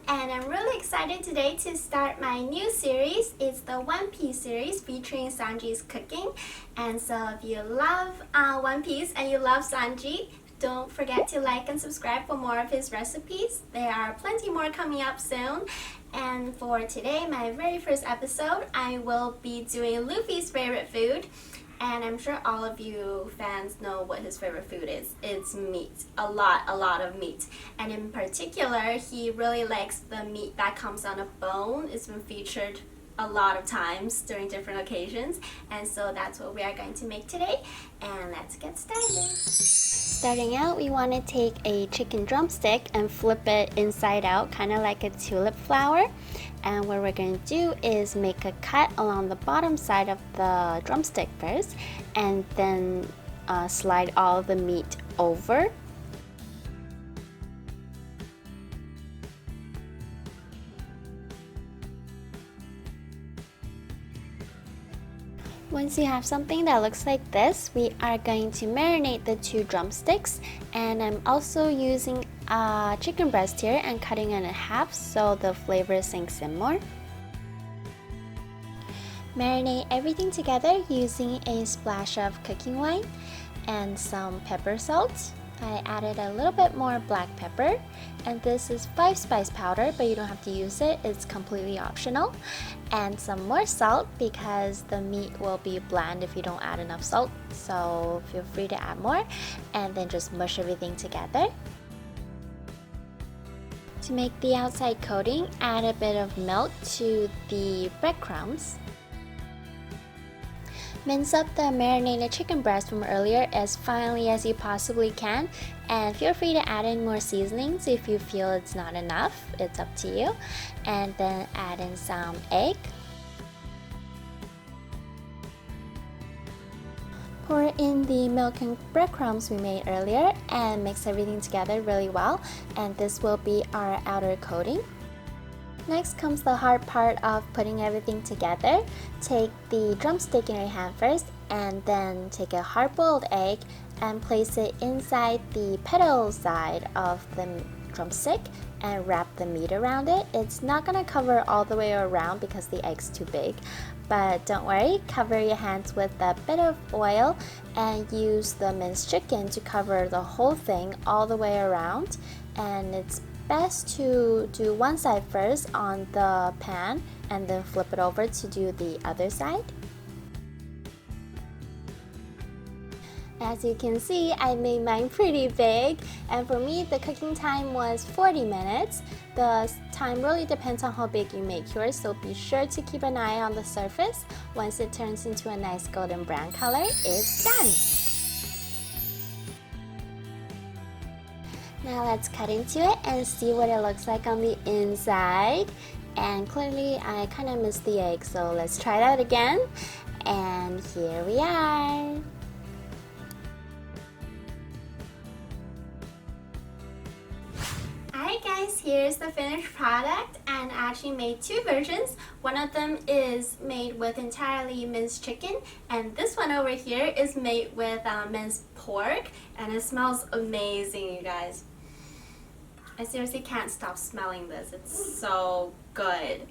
and I'm really excited today to start my new series. It's the One Piece series featuring Sanji's cooking. And so if you love One Piece and you love Sanji, don't forget to like and subscribe for more of his recipes. There are plenty more coming up soon. And for today, my very first episode, I will be doing Luffy's favorite food. And I'm sure all of you fans know what his favorite food is. It's meat. A lot of meat. And in particular, he really likes the meat that comes on a bone. It's been featured a lot of times during different occasions. And so that's what we are going to make today. And let's get started. Starting out, we want to take a chicken drumstick and flip it inside out, kind of like a tulip flower. And what we're going to do is make a cut along the bottom side of the drumstick first, and then slide all the meat over. Once you have something that looks like this, we are going to marinate the 2 drumsticks, and I'm also using a chicken breast here and cutting it in half so the flavor sinks in more. Marinate everything together using a splash of cooking wine and some pepper salt. I added a little bit more black pepper, and this is 5 spice powder, but you don't have to use it, it's completely optional. And some more salt because the meat will be bland if you don't add enough salt, so feel free to add more, and then just mush everything together. To make the outside coating, add a bit of milk to the breadcrumbs. Mince up the marinated chicken breast from earlier as finely as you possibly can, and feel free to add in more seasonings if you feel it's not enough, it's up to you. And then add in some egg. Pour in the milk and breadcrumbs we made earlier and mix everything together really well, and this will be our outer coating. Next comes the hard part of putting everything together. Take the drumstick in your hand first, and then take a hard-boiled egg and place it inside the petal side of the drumstick and wrap the meat around it. It's not going to cover all the way around because the egg's too big, but don't worry, cover your hands with a bit of oil and use the minced chicken to cover the whole thing all the way around. And it's best to do one side first on the pan and then flip it over to do the other side. As you can see, I made mine pretty big, and for me the cooking time was 40 minutes. The time really depends on how big you make yours, so be sure to keep an eye on the surface. Once it turns into a nice golden brown color, it's done. Now let's cut into it and see what it looks like on the inside. And clearly I kind of missed the egg, so let's try that again. And here we are. Alright guys, here's the finished product, and I actually made 2 versions. One of them is made with entirely minced chicken, and this one over here is made with minced pork, and it smells amazing, you guys. I seriously can't stop smelling this. It's so good.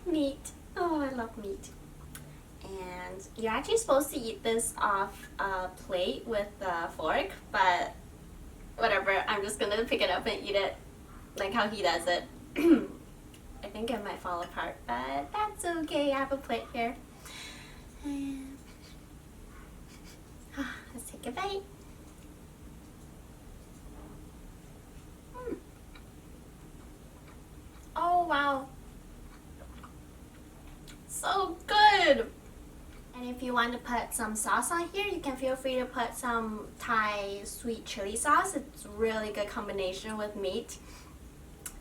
Meat. Oh, I love meat. And you're actually supposed to eat this off a plate with a fork, but whatever, I'm just gonna pick it up and eat it like how he does it. I think it might fall apart, but that's okay. I have a plate here. And let's take a bite. Oh wow, so good. And if you want to put some sauce on here, you can feel free to put some Thai sweet chili sauce. It's a really good combination with meat.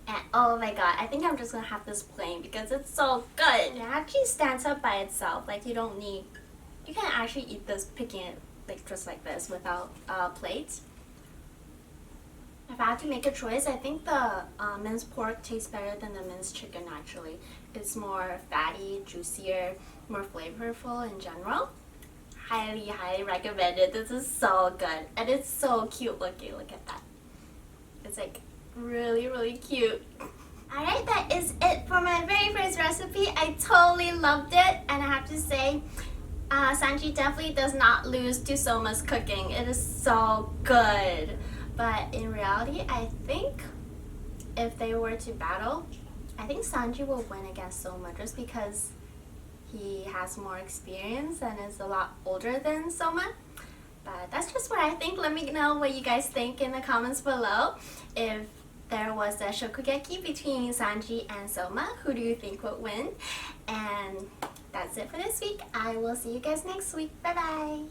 And oh my god, I think I'm just gonna have this plain because it's so good. It actually stands up by itself. Like you can actually eat this, picking it like just like this without a plate. If I had to make a choice, I think the minced pork tastes better than the minced chicken actually. It's more fatty, juicier, more flavorful in general. Highly, highly recommend it. This is so good. And it's so cute looking. Look at that. It's like really cute. Alright, that is it for my very first recipe. I totally loved it, and I have to say, Sanji definitely does not lose to Soma's cooking. It is so good. But in reality, I think if they were to battle, I think Sanji will win against Soma just because he has more experience and is a lot older than Soma. But that's just what I think. Let me know what you guys think in the comments below. If there was a shokugeki between Sanji and Soma, who do you think would win? And that's it for this week. I will see you guys next week. Bye bye!